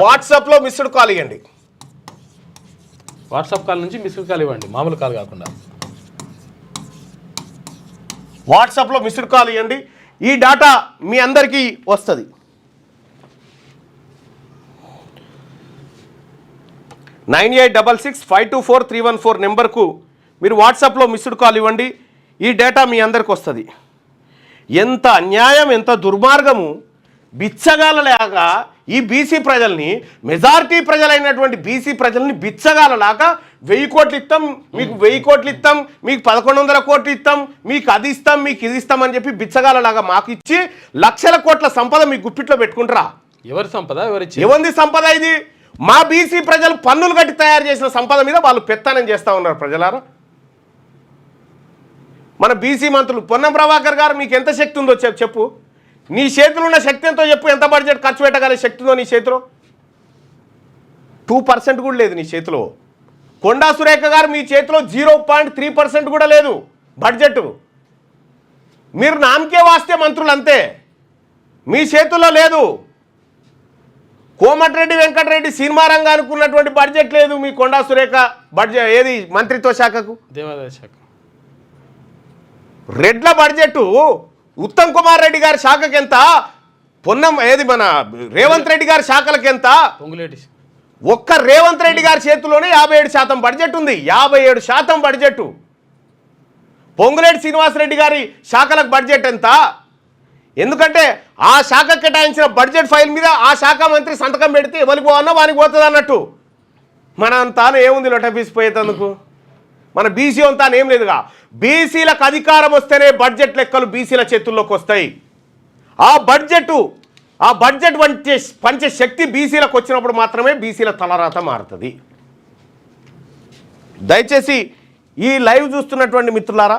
వాట్సాప్లో మిస్డ్ కాల్ ఇవ్వండి. వాట్సాప్ కాల్ నుంచి మిస్డ్ కాల్ ఇవ్వండి, మామూలు కాల్ కాకుండా. వాట్సాప్లో మిస్డ్ కాల్ ఇవ్వండి. ఈ డాటా మీ అందరికీ వస్తుంది. 9866524314 నెంబర్కు మీరు వాట్సాప్లో మిస్డ్ కాల్ ఇవ్వండి. ఈ డేటా మీ అందరికి వస్తుంది. ఎంత అన్యాయం, ఎంత దుర్మార్గము! బిచ్చగాలలాగా ఈ బీసీ ప్రజల్ని, మెజారిటీ ప్రజలైనటువంటి బీసీ ప్రజల్ని బిచ్చగాలలాగా 1000 కోట్లు ఇస్తాం, మీకు 1000 కోట్లు ఇస్తాం, మీకు 1100 కోట్లు ఇస్తాం, మీకు అది ఇస్తాం, మీకు ఇది ఇస్తాం అని చెప్పి బిచ్చగాలలాగా మాకు ఇచ్చి లక్షల కోట్ల సంపద మీ గుప్పిట్లో పెట్టుకుంటారా? ఎవరి సంపద? ఎవరిది సంపద ఇది? మా బీసీ ప్రజలు పన్నులు కట్టి తయారు చేసిన సంపద మీద వాళ్ళు పెత్తనం చేస్తూ ఉన్నారు. ప్రజలారా, మన బీసీ మంత్రులు పొన్నం ప్రభాకర్ గారు మీకు ఎంత శక్తి ఉందో చెప్పు. నీ చేతిలో ఉన్న శక్తి ఎంతో చెప్పు. ఎంత బడ్జెట్ ఖర్చు పెట్టగల శక్తి ఉందో నీ చేతిలో? 2% కూడా లేదు నీ చేతిలో. కొండా సురేఖ గారు మీ చేతిలో 0.3% కూడా లేదు బడ్జెట్. మీరు నామకే వాస్తే మంత్రులు అంతే, మీ చేతుల్లో లేదు. కోమటిరెడ్డి వెంకటరెడ్డి సినిమా రంగానికి ఉన్నటువంటి బడ్జెట్ లేదు మీ కొండా సురేఖ బడ్జెట్ ఏది మంత్రిత్వ శాఖకు, దేవాదాయ శాఖ. రెడ్ల బడ్జెట్ ఉత్తమ్ కుమార్ రెడ్డి గారి శాఖకి ఎంత, మన రేవంత్ రెడ్డి గారి శాఖలకు ఎంత? ఒక్క రేవంత్ రెడ్డి గారి చేతిలోనే 57% బడ్జెట్ ఉంది. 57% బడ్జెట్. పొంగులేటి శ్రీనివాసరెడ్డి గారి శాఖలకు బడ్జెట్ ఎంత? ఎందుకంటే ఆ శాఖ కేటాయించిన బడ్జెట్ ఫైల్ మీద ఆ శాఖ మంత్రి సంతకం పెడితే ఎవరికి పోవన్నా వానికి పోతుంది అన్నట్టు. మన తాను ఏముంది లొటపీసిపోయేందుకు? మన బీసీ అంతా ఏం లేదుగా. బీసీలకు అధికారం వస్తేనే బడ్జెట్ లెక్కలు బీసీల చేతుల్లోకి వస్తాయి. ఆ బడ్జెట్ పంచే శక్తి బీసీలకు వచ్చినప్పుడు మాత్రమే బీసీల తలరాత మారుతుంది. దయచేసి ఈ లైవ్ చూస్తున్నటువంటి మిత్రులారా,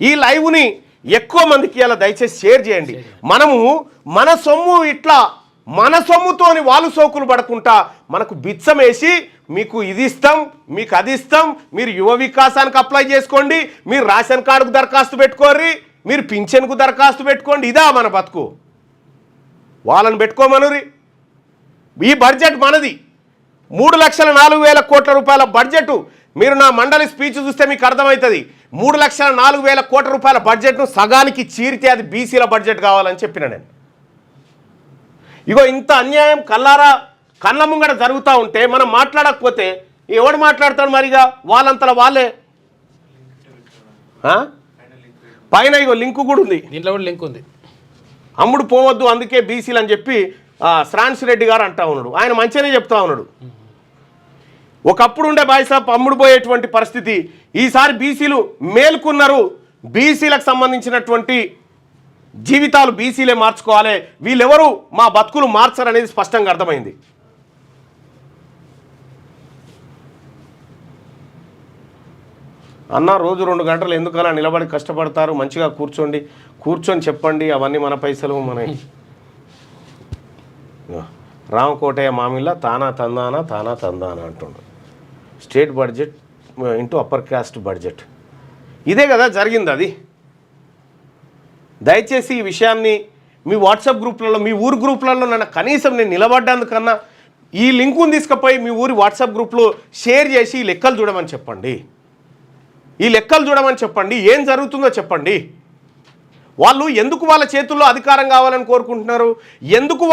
ఈ లైవ్ని ఎక్కువ మందికి ఇలా దయచేసి షేర్ చేయండి. మనము మన సొమ్ము ఇట్లా మన సొమ్ముతోని వాళ్ళు సోకులు పడకుండా మనకు బిచ్చం వేసి మీకు ఇది ఇస్తాం, మీకు అది ఇస్తాం, మీరు యువ వికాసానికి అప్లై చేసుకోండి, మీరు రేషన్ కార్డుకు దరఖాస్తు పెట్టుకోర్రి, మీరు పింఛన్కు దరఖాస్తు పెట్టుకోండి. ఇదా మన బతుకు? వాళ్ళని పెట్టుకోమనురి. ఈ బడ్జెట్ మనది. 3,04,000 కోట్ల రూపాయల బడ్జెట్. మీరు నా మండలి స్పీచ్ చూస్తే మీకు అర్థమవుతుంది. 3,04,000 కోట్ల రూపాయల బడ్జెట్ను సగానికి చీరితే అది బీసీల బడ్జెట్ కావాలని చెప్పిన నేను. ఇగో ఇంత అన్యాయం కళ్ళ ముంగట జరుగుతూ ఉంటే మనం మాట్లాడకపోతే ఎవడు మాట్లాడతాడు? మరిగా వాళ్ళంతలా వాళ్ళే. పైన ఇగో లింకు కూడా ఉంది, దీంట్లో కూడా లింక్ ఉంది. అమ్ముడు పోవద్దు అందుకే బీసీలు అని చెప్పి శ్రాన్స్ రెడ్డి గారు అంటా ఉన్నాడు. ఆయన మంచిగానే చెప్తా ఉన్నాడు. ఒకప్పుడు ఉండే బాయ్సాప్ అమ్ముడు పోయేటువంటి పరిస్థితి. ఈసారి బీసీలు మేల్కొన్నారు. బీసీలకు సంబంధించినటువంటి జీవితాలు బీసీలే మార్చుకోవాలి, వీళ్ళెవరు మా బతుకులు మార్చరనేది స్పష్టంగా అర్థమైంది. అన్న రోజు 2 గంటలు ఎందుకు అలా నిలబడి కష్టపడతారు, మంచిగా కూర్చొని చెప్పండి, అవన్నీ మన పైసలు మన. రామకోటయ్య మామిళ్ళ తానా తందానా అంటుండు. State budget into upper caste budget, ఇదే కదా జరిగింది. అది దయచేసి ఈ విషయాన్ని మీ వాట్సాప్ గ్రూప్లలో, మీ ఊరు గ్రూప్లలో నన్ను కనీసం నేను నిలబడ్డానికన్నా ఈ లింకుని తీసుకుపోయి మీ ఊరి వాట్సాప్ గ్రూప్లో షేర్ చేసి ఈ లెక్కలు చూడమని చెప్పండి. ఏం జరుగుతుందో చెప్పండి. వాళ్ళు ఎందుకు వాళ్ళ చేతుల్లో అధికారం కావాలని కోరుకుంటున్నారు, ఎందుకు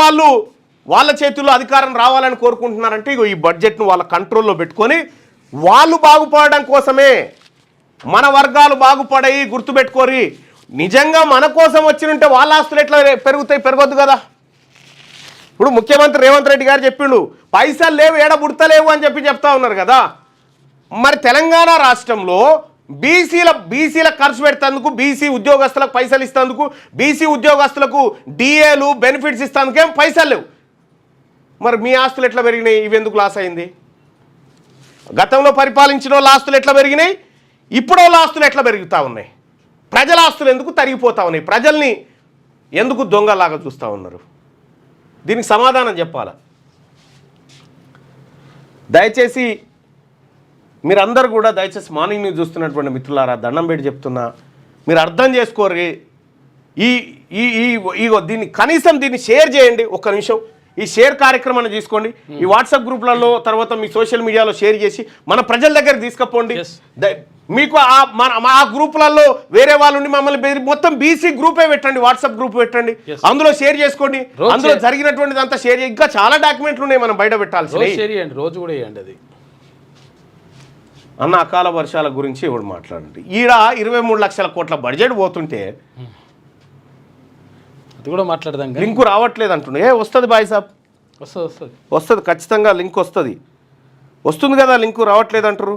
వాళ్ళ చేతుల్లో అధికారం రావాలని కోరుకుంటున్నారంటే ఇగో ఈ బడ్జెట్ను వాళ్ళ కంట్రోల్లో పెట్టుకొని వాళ్ళు బాగుపడడం కోసమే. మన వర్గాలు బాగుపడాయి గుర్తుపెట్టుకోరి. నిజంగా మన కోసం వచ్చినంటే వాళ్ళ ఆస్తులు ఎట్లా పెరగొద్దు కదా. ఇప్పుడు ముఖ్యమంత్రి రేవంత్ రెడ్డి గారు చెప్పిండు పైసలు లేవు, ఏడ బుడతలేవు అని చెప్తా ఉన్నారు కదా. మరి తెలంగాణ రాష్ట్రంలో బీసీల ఖర్చు పెడతాందుకు, బీసీ ఉద్యోగస్తులకు పైసలు ఇస్తేందుకు, బీసీ ఉద్యోగస్తులకు డిఏలు బెనిఫిట్స్ ఇస్తేందుకు ఏం పైసలు లేవు. మరి మీ ఆస్తులు ఎట్లా పెరిగినాయి? ఇవెందుకు లాస్ అయింది? గతంలో పరిపాలించిన వాళ్ళ ఆస్తులు ఎట్లా పెరిగినాయి, ఇప్పుడు వాళ్ళ ఆస్తులు ఎట్లా పెరుగుతూ ఉన్నాయి? ప్రజల ఆస్తులు ఎందుకు తరిగిపోతూ ఉన్నాయి? ప్రజల్ని ఎందుకు దొంగలాగా చూస్తూ ఉన్నారు? దీనికి సమాధానం చెప్పాలా. దయచేసి మీరందరూ కూడా దయచేసి మార్నింగ్ న్యూస్ చూస్తున్నటువంటి మిత్రులారా దండం పెట్టి చెప్తున్నా, మీరు అర్థం చేసుకోరు. దీన్ని కనీసం షేర్ చేయండి. ఒక్క నిమిషం ఈ షేర్ కార్యక్రమాన్ని తీసుకోండి. ఈ వాట్సాప్ గ్రూప్లలో తర్వాత మీ సోషల్ మీడియాలో షేర్ చేసి మన ప్రజల దగ్గర తీసుకుపోండి. మీకు ఆ గ్రూపులలో వేరే వాళ్ళు ఉండి మమ్మల్ని మొత్తం బీసీ గ్రూపే పెట్టండి, వాట్సాప్ గ్రూప్ పెట్టండి, అందులో షేర్ చేసుకోండి. అందులో జరిగినటువంటిది అంతా షేర్ చేయండి. ఇంకా చాలా డాక్యుమెంట్లు ఉన్నాయి మనం బయట పెట్టాల్సి. రోజు కూడా చేయండి. అది అన్న అకాల వర్షాల గురించి ఎవడు మాట్లాడండి. ఈడ 23 లక్షల కోట్ల బడ్జెట్ పోతుంటే అది కూడా మాట్లాడదాం. లింకు రావట్లేదు అంటుండే. వస్తుంది బాయ్ సాబ్, వస్తుంది ఖచ్చితంగా లింక్ వస్తుంది కదా. లింకు రావట్లేదు అంటారు.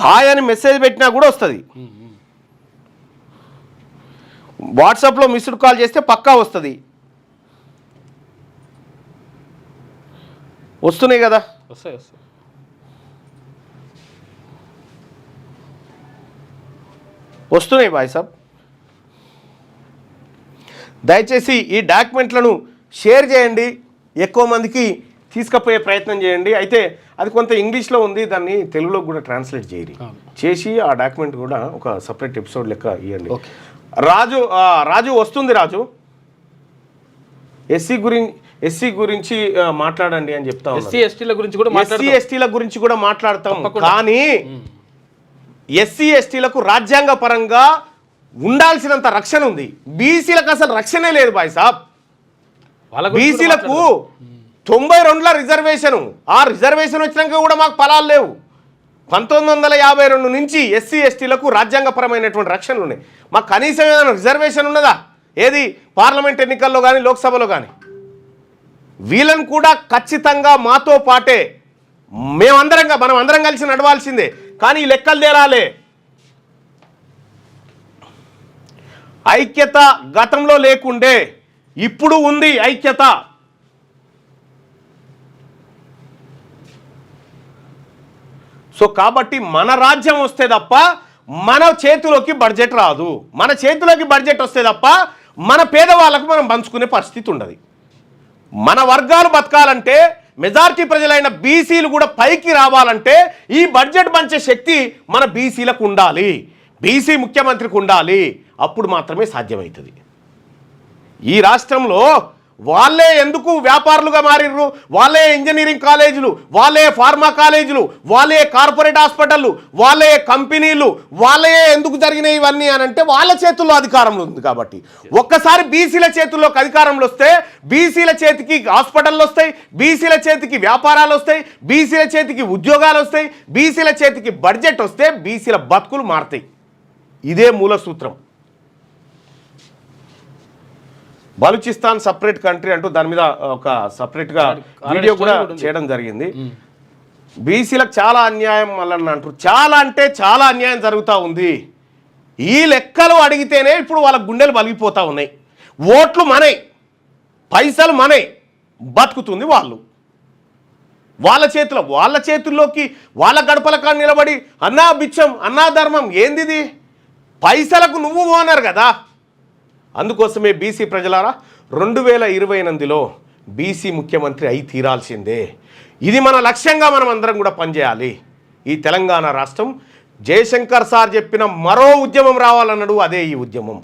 హాయ్ అని మెసేజ్ పెట్టినా కూడా వస్తుంది. వాట్సాప్లో మిస్డ్ కాల్ చేస్తే పక్కా వస్తుంది. వస్తున్నాయి కదా, వస్తున్నాయి బాయ్ సాబ్. దయచేసి ఈ డాక్యుమెంట్లను షేర్ చేయండి, ఎక్కువ మందికి తీసుకుపోయే ప్రయత్నం చేయండి. అయితే అది కొంత ఇంగ్లీష్లో ఉంది, దాన్ని తెలుగులో కూడా ట్రాన్స్లేట్ చేసి ఆ డాక్యుమెంట్ కూడా ఒక సపరేట్ ఎపిసోడ్ లెక్క ఇవ్వండి. రాజు వస్తుంది. రాజు ఎస్సీ గురించి మాట్లాడండి అని చెప్తా ఉన్నాను. ఎస్సీ ఎస్టీల గురించి కూడా మాట్లాడతాం. కానీ ఎస్సీ ఎస్టీలకు రాజ్యాంగ పరంగా ఉండాల్సినంత రక్షణ ఉంది. బీసీలకు అసలు రక్షణే లేదు బాయ్ సాబ్. బీసీలకు 92లో రిజర్వేషను, ఆ రిజర్వేషన్ వచ్చినాక కూడా మాకు ఫలాలు లేవు. 1952 నుంచి ఎస్సీ ఎస్టీలకు రాజ్యాంగపరమైనటువంటి రక్షణలు ఉన్నాయి. మాకు కనీసం ఏదైనా రిజర్వేషన్ ఉన్నదా? ఏది పార్లమెంట్ ఎన్నికల్లో కానీ లోక్సభలో కానీ? వీళ్ళని కూడా ఖచ్చితంగా మాతో పాటే మనం అందరం కలిసి నడవాల్సిందే. కానీ ఈ లెక్కలు తేలాలే. ఐక్యత గతంలో లేకుండే, ఇప్పుడు ఉంది ఐక్యత. సో కాబట్టి మన రాజ్యం వస్తే తప్ప మన చేతిలోకి బడ్జెట్ రాదు. మన చేతిలోకి బడ్జెట్ వస్తే తప్ప మన పేదవాళ్ళకు మనం పంచుకునే పరిస్థితి ఉండదు. మన వర్గాలు బతకాలంటే, మెజారిటీ ప్రజలైన బీసీలు కూడా పైకి రావాలంటే ఈ బడ్జెట్ పంచే శక్తి మన బీసీలకు ఉండాలి, బీసీ ముఖ్యమంత్రికి ఉండాలి. అప్పుడు మాత్రమే సాధ్యమవుతుంది. ఈ రాష్ట్రంలో వాళ్ళే ఎందుకు వ్యాపారులుగా మారిర్రు? వాళ్ళే ఇంజనీరింగ్ కాలేజీలు, వాళ్ళే ఫార్మా కాలేజీలు, వాళ్ళే కార్పొరేట్ హాస్పిటళ్ళు, వాళ్ళే కంపెనీలు, వాళ్ళే ఎందుకు జరిగినాయి ఇవన్నీ అని అంటే వాళ్ళ చేతుల్లో అధికారంలో ఉంది కాబట్టి. ఒక్కసారి బీసీల చేతుల్లోకి అధికారంలో వస్తే బీసీల చేతికి హాస్పిటళ్ళు వస్తాయి, బీసీల చేతికి వ్యాపారాలు వస్తాయి, బీసీల చేతికి ఉద్యోగాలు వస్తాయి, బీసీల చేతికి బడ్జెట్ వస్తే బీసీల బతుకులు మారుతాయి. ఇదే మూల సూత్రం. బలూచిస్తాన్ సపరేట్ కంట్రీ అంటూ దాని మీద ఒక సపరేట్గా వీడియో కూడా చేయడం జరిగింది. బీసీలకు చాలా అన్యాయం మళ్ళీ అంటారు. చాలా అంటే చాలా అన్యాయం జరుగుతూ ఉంది. ఈ లెక్కలు అడిగితేనే ఇప్పుడు వాళ్ళ గుండెలు బలిగిపోతూ ఉన్నాయి. ఓట్లు మనై, పైసలు మనై, బతుకుతుంది వాళ్ళు. వాళ్ళ చేతుల్లోకి వాళ్ళ గడపల కాడ నిలబడి అన్నా బిచ్చం అన్నా ధర్మం ఏందిది? పైసలకు నువ్వు ఓనర్ కదా. అందుకోసమే బీసీ ప్రజలారా 2028లో బీసీ ముఖ్యమంత్రి అయి తీరాల్సిందే. ఇది మన లక్ష్యంగా మనం అందరం కూడా పనిచేయాలి. ఈ తెలంగాణ రాష్ట్రం జయశంకర్ సార్ చెప్పిన మరో ఉద్యమం రావాలన్నాడు, అదే ఈ ఉద్యమం.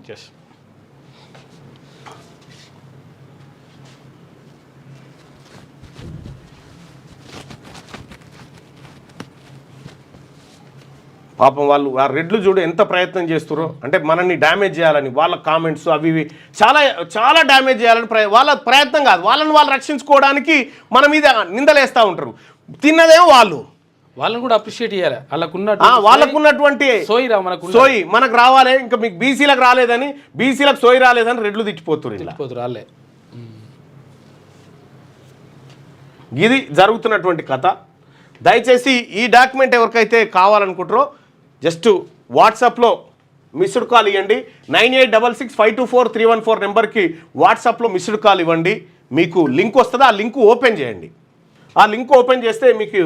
పాపం వాళ్ళు ఆ రెడ్లు చూడు ఎంత ప్రయత్నం చేస్తారో, అంటే మనల్ని డ్యామేజ్ చేయాలని వాళ్ళ కామెంట్స్ అవి ఇవి చాలా చాలా డ్యామేజ్ చేయాలని వాళ్ళ ప్రయత్నం కాదు, వాళ్ళు రక్షించుకోవడానికి మన మీద నిందలేస్తూ ఉంటారు. తిన్నదేమో వాళ్ళని కూడా అప్రిషియేట్ చేయాలి. వాళ్ళకున్నటువంటి సోయి మనకు రావాలి, ఇంకా మీకు బీసీలకు రాలేదని, బీసీలకు సోయి రాలేదని రెడ్లు తిట్టిపోతున్నారు. ఇది జరుగుతున్నటువంటి కథ. దయచేసి ఈ డాక్యుమెంట్ ఎవరికైతే కావాలనుకుంటారో జస్ట్ వాట్సాప్లో మిస్డ్ కాల్ ఇవ్వండి. 9866524314 నెంబర్కి వాట్సాప్లో మిస్డ్ కాల్ ఇవ్వండి. మీకు లింక్ వస్తుంది, ఆ లింక్ ఓపెన్ చేయండి. ఆ లింక్ ఓపెన్ చేస్తే మీకు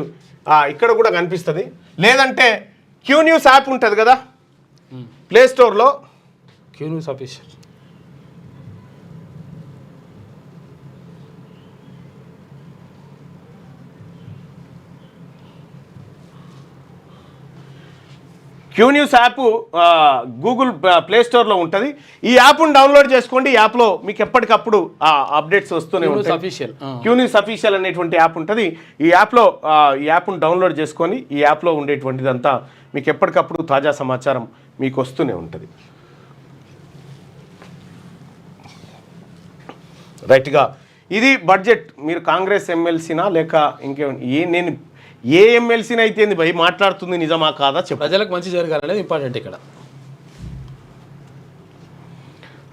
ఇక్కడ కూడా కనిపిస్తుంది. లేదంటే క్యూ న్యూస్ యాప్ ఉంటుంది కదా ప్లే స్టోర్లో, Q news official Q news app Google play స్టోర్లో ఉంటుంది. ఈ యాప్ను డౌన్లోడ్ చేసుకోండి. ఈ యాప్లో మీకు ఎప్పటికప్పుడు అప్డేట్స్ వస్తూనే ఉంటాయి. క్యూ న్యూస్ అఫీషియల్ అనేటువంటి యాప్ ఉంటుంది. ఈ యాప్ను డౌన్లోడ్ చేసుకొని ఈ యాప్లో ఉండేటువంటిదంతా మీకు ఎప్పటికప్పుడు తాజా సమాచారం మీకు వస్తూనే ఉంటుంది. రైట్గా ఇది బడ్జెట్. మీరు కాంగ్రెస్ ఎమ్మెల్సీనా లేక ఇంకేమైనా నేను ఏ ఎమ్మెల్సీని అయితే భయ్ మాట్లాడుతుంది నిజమా కాదా చెప్పు. ప్రజలకు మంచి జరగాలనేది ఇంపార్టెంట్ ఇక్కడ.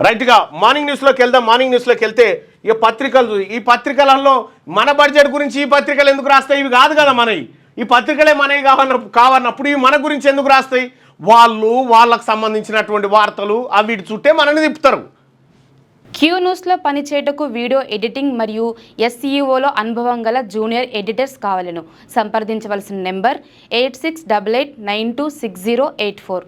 రైట్గా మార్నింగ్ న్యూస్లోకి వెళ్దాం. మార్నింగ్ న్యూస్లోకి వెళ్తే ఇక పత్రికలు, ఈ పత్రికలలో మన బడ్జెట్ గురించి ఈ పత్రికలు ఎందుకు రాస్తాయి? ఇవి కాదు కదా మనవి. ఈ పత్రికలే మనవి కావన్నప్పుడు ఇవి మన గురించి ఎందుకు రాస్తాయి? వాళ్ళకు సంబంధించినటువంటి వార్తలు అవి చుట్టే మనని తిప్పుతారు. క్యూ న్యూస్లో పనిచేయటకు వీడియో ఎడిటింగ్ మరియు SEOలో అనుభవం గల జూనియర్ ఎడిటర్స్ కావాలను సంప్రదించవలసిన నెంబర్ 8688926084.